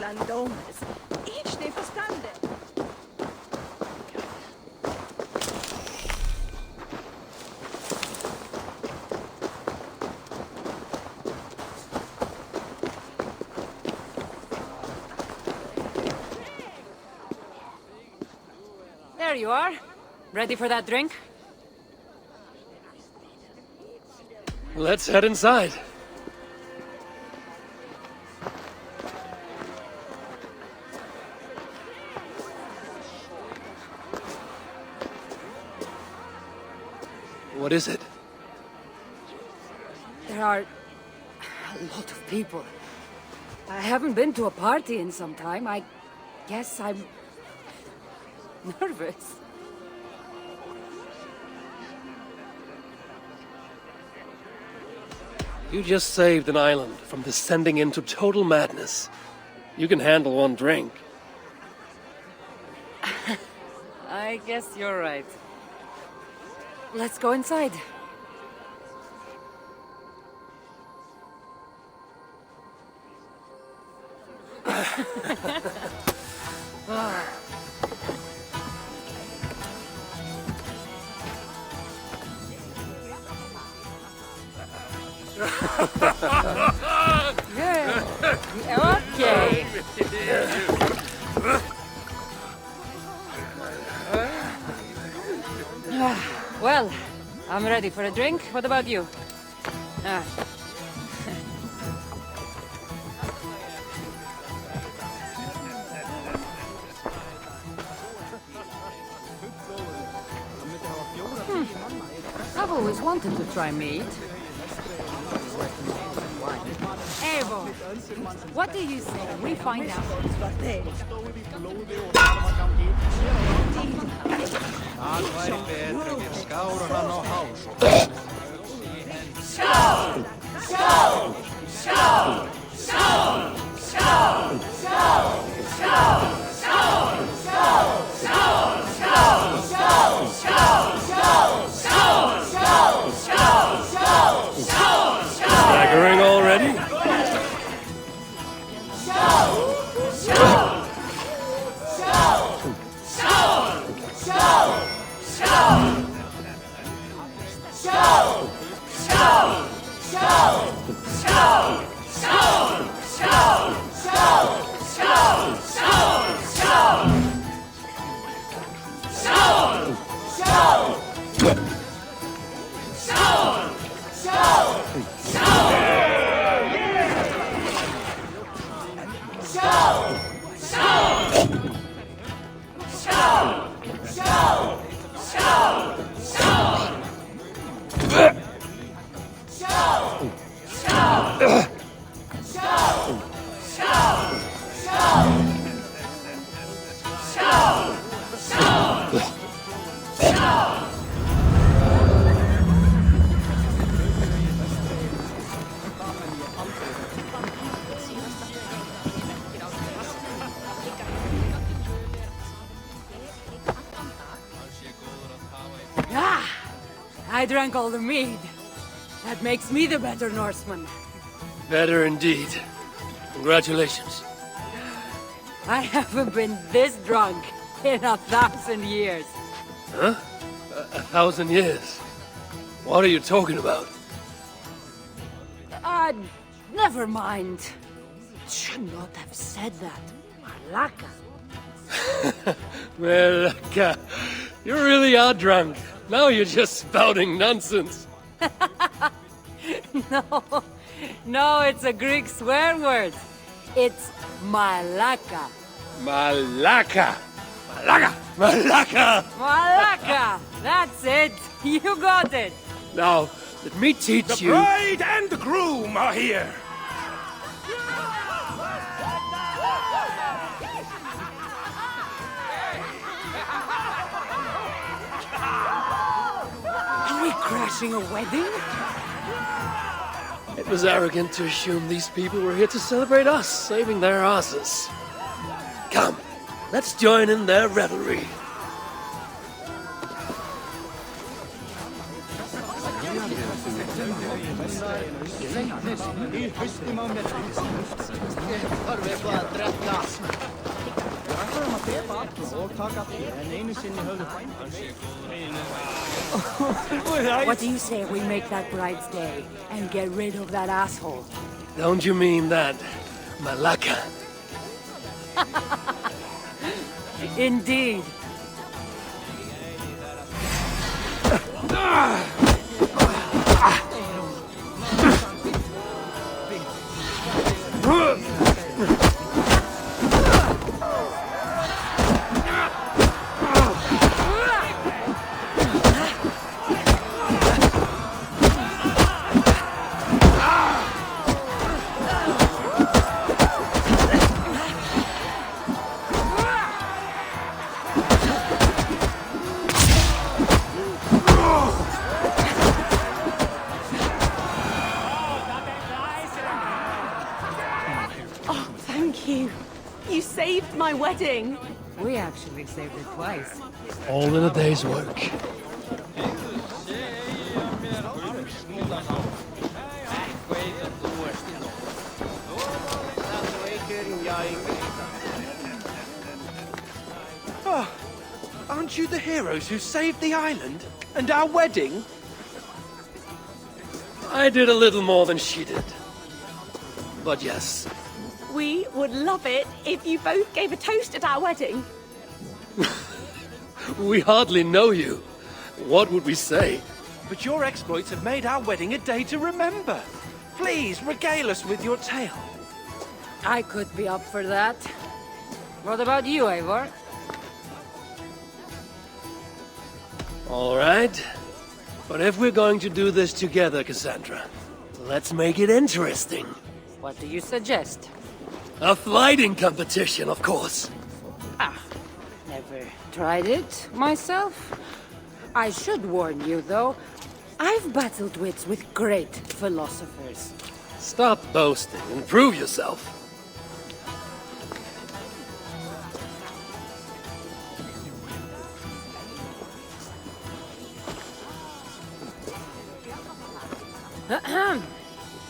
landowners. Each they verstanden. There you are. Ready for that drink? Let's head inside. What is it? There are a lot of people. I haven't been to a party in some time. I guess I'm nervous. You just saved an island from descending into total madness. You can handle one drink. I guess you're right. Let's go inside. Yeah. Okay. Well, I'm ready for a drink. What about you? I've always wanted to try meat. Evo, what do you say we find out? Staggering already? I drank all the mead. That makes me the better Norseman. Better indeed. Congratulations. I haven't been this drunk in 1,000 years. Huh? 1,000 years? What are you talking about? Never mind. Should not have said that. Malaka. Melaka, you really are drunk. Now you're just spouting nonsense. No, it's a Greek swear word. It's malaka. Malaka! Malaka! Malaka! Malaka! That's it. You got it. Now, let me teach you. The bride and the groom are here. Are we crashing a wedding? It was arrogant to assume these people were here to celebrate us saving their asses. Come, let's join in their revelry. What do you say we make that bride's day and get rid of that asshole? Don't you mean that Malaka? Indeed. Thank you. You saved my wedding. We actually saved it twice. All in a day's work. Oh, aren't you the heroes who saved the island and our wedding? I did a little more than she did. But yes, We would love it if you both gave a toast at our wedding. we hardly know you. What would we say? But your exploits have made our wedding a day to remember. Please, regale us with your tale. I could be up for that. What about you, Eivor? All right. But if we're going to do this together, Cassandra, let's make it interesting. What do you suggest? A fighting competition, of course. Never tried it myself. I should warn you, though. I've battled wits with great philosophers. Stop boasting and prove yourself.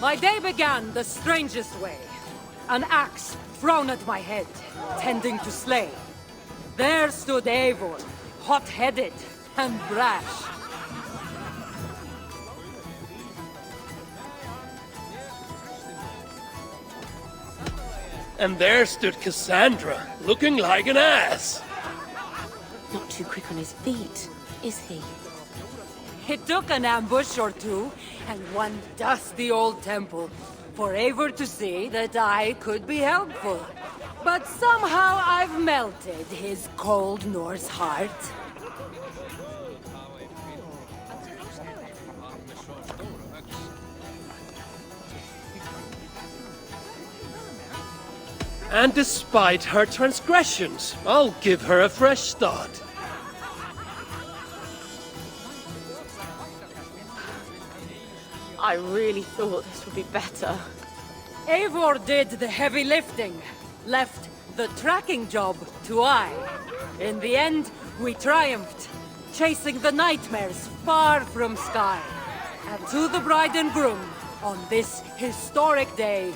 My day began the strangest way. An axe thrown at my head, tending to slay. There stood Eivor, hot-headed and brash. And there stood Cassandra, looking like an ass. Not too quick on his feet, is he? It took an ambush or two, and one dusty old temple, for Eivor to see that I could be helpful. But somehow I've melted his cold Norse heart. And despite her transgressions, I'll give her a fresh start. I really thought this would be better. Eivor did the heavy lifting, left the tracking job to I. In the end, we triumphed, chasing the nightmares far from Sky. And to the bride and groom, on this historic day,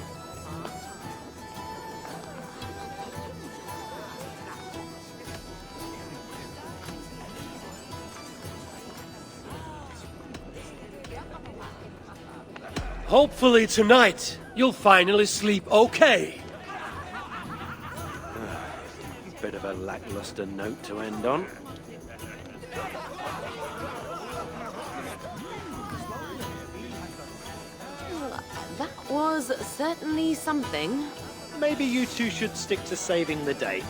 Hopefully tonight, you'll finally sleep okay. Bit of a lackluster note to end on. That was certainly something. Maybe you two should stick to saving the day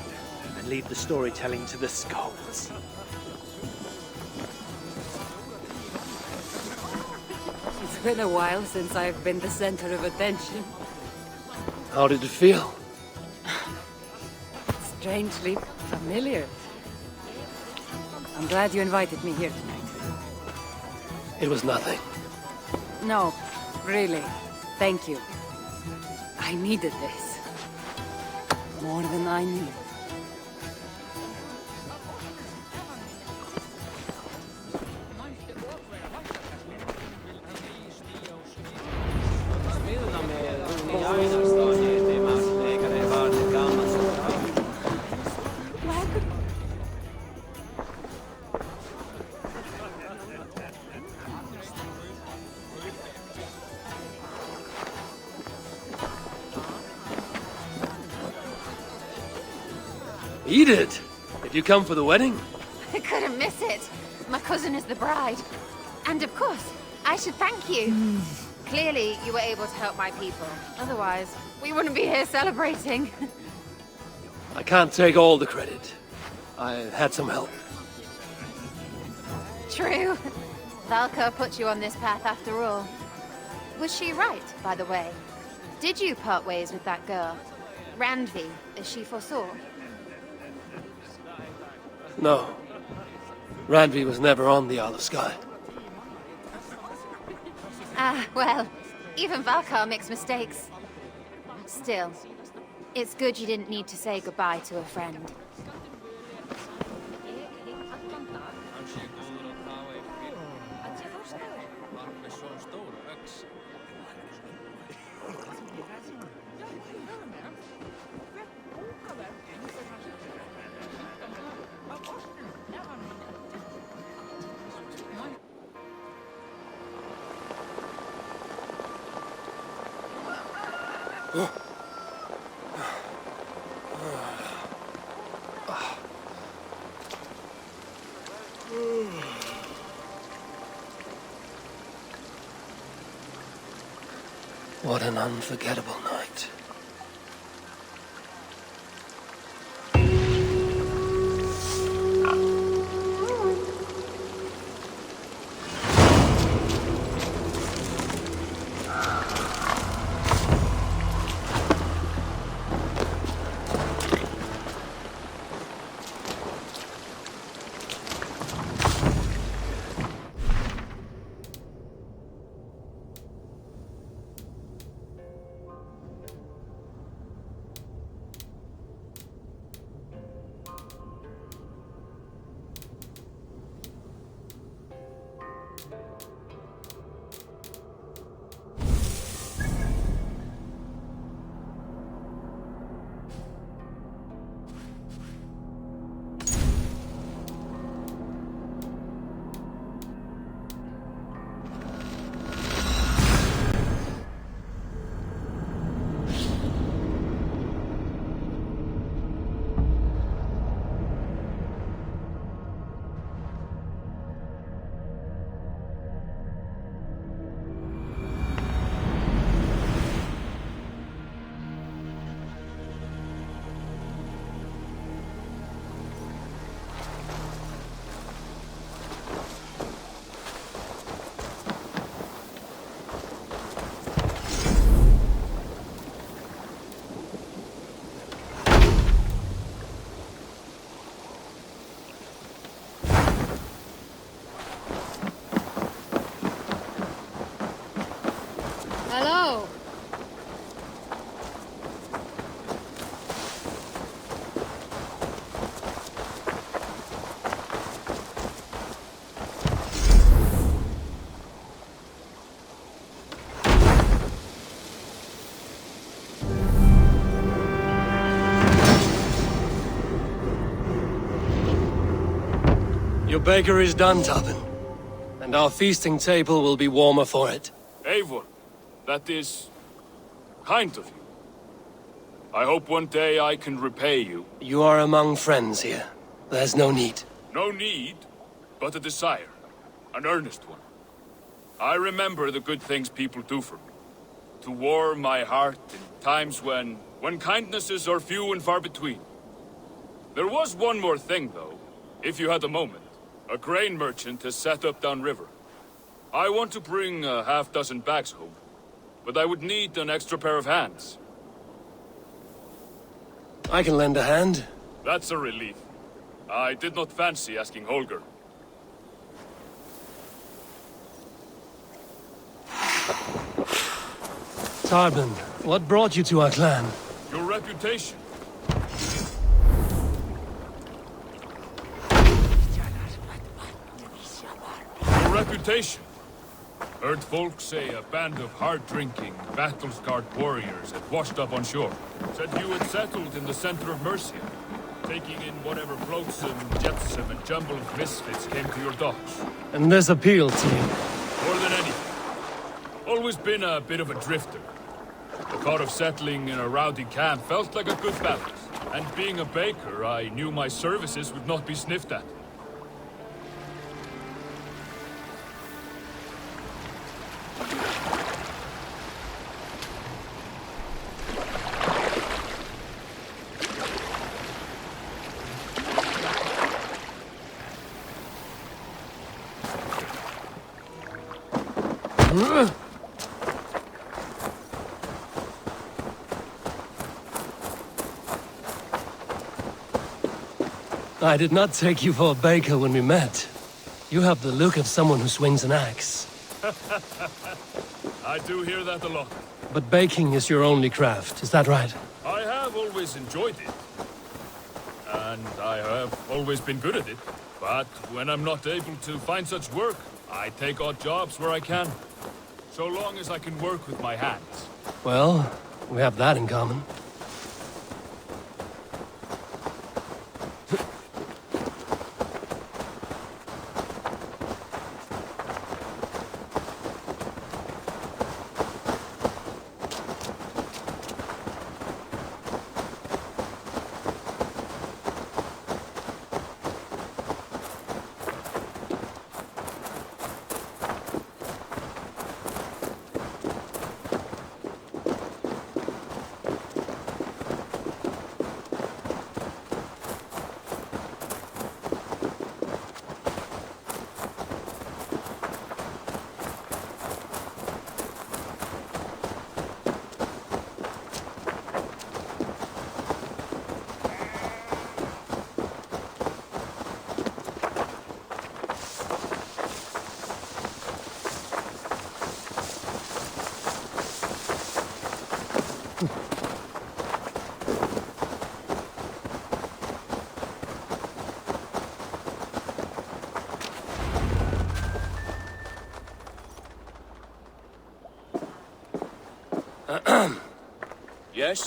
and leave the storytelling to the skulls. it's been a while since I've been the center of attention. How did it feel? Strangely familiar. I'm glad you invited me here tonight. It was nothing. No, really. Thank you. I needed this. More than I knew. Eat it! Did you come for the wedding? I couldn't miss it. My cousin is the bride. And of course, I should thank you. Clearly, you were able to help my people. Otherwise, we wouldn't be here celebrating. I can't take all the credit. I had some help. True. Valka put you on this path after all. Was she right, by the way? Did you part ways with that girl? Randvi, as she foresaw? No. Randvi was never on the Isle of Skye. Ah, well, even Valkar makes mistakes. Still, it's good you didn't need to say goodbye to a friend. What an unforgettable night. Hello. Your baker is done, Tubin. And our feasting table will be warmer for it. Eivor, that is kind of you. I hope one day I can repay you. You are among friends here. There's no need. No need, but a desire. An earnest one. I remember the good things people do for me. To warm my heart in times when kindnesses are few and far between. There was one more thing, though, if you had a moment. A grain merchant has set up downriver. I want to bring a half-dozen bags home, but I would need an extra pair of hands. I can lend a hand. That's a relief. I did not fancy asking Holger. Tarbin, what brought you to our clan? Your reputation. Your reputation. Heard folks say a band of hard-drinking, battle-scarred warriors had washed up on shore. Said you had settled in the center of Mercia, taking in whatever flotsam, jetsam, and jumble of misfits came to your docks. And this appealed to you? More than anything. Always been a bit of a drifter. The thought of settling in a rowdy camp felt like a good balance. And being a baker, I knew my services would not be sniffed at. I did not take you for a baker when we met. You have the look of someone who swings an axe. I do hear that a lot. But baking is your only craft, is that right? I have always enjoyed it. And I have always been good at it. But when I'm not able to find such work, I take odd jobs where I can. So long as I can work with my hands. Well, we have that in common.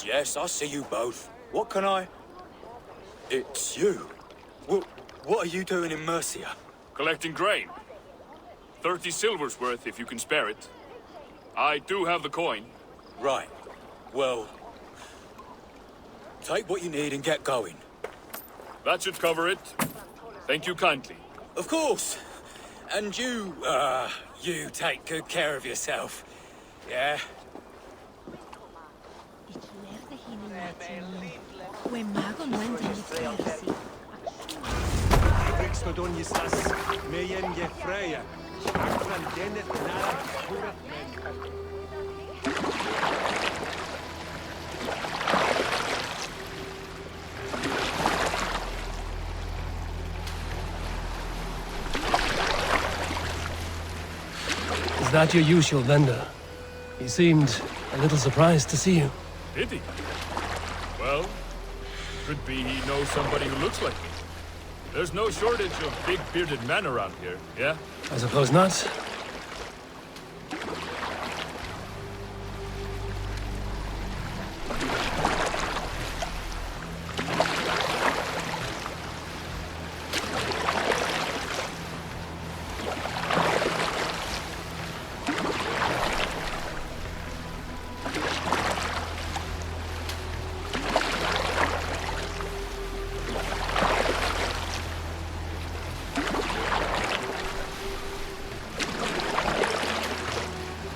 Yes, I see you both. What can I... It's you. What are you doing in Mercia? Collecting grain. 30 silver's worth if you can spare it. I do have the coin. Right. Well... take what you need and get going. That should cover it. Thank you kindly. Of course. And you take good care of yourself. Yeah? Is that your usual vendor? He seemed a little surprised to see you. Did he? Well, could be he knows somebody who looks like me. There's no shortage of big bearded men around here, yeah? I suppose not.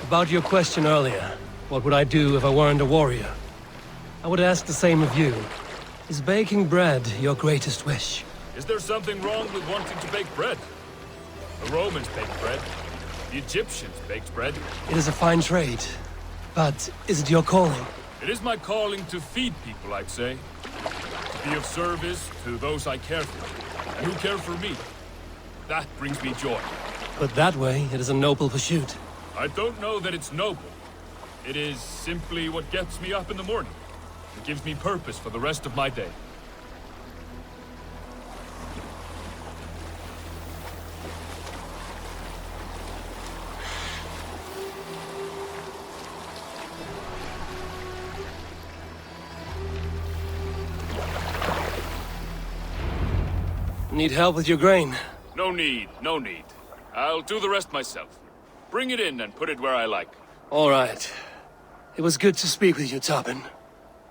About your question earlier, what would I do if I weren't a warrior? I would ask the same of you. Is baking bread your greatest wish? Is there something wrong with wanting to bake bread? The Romans baked bread. The Egyptians baked bread. It is a fine trade, but is it your calling? It is my calling to feed people, I'd say. To be of service to those I care for, and who care for me. That brings me joy. But that way, it is a noble pursuit. I don't know that it's noble. It is simply what gets me up in the morning. It gives me purpose for the rest of my day. Need help with your grain? No need, no need. I'll do the rest myself. Bring it in and put it where I like. All right. It was good to speak with you, Tobin.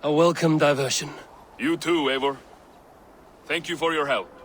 A welcome diversion. You too, Eivor. Thank you for your help.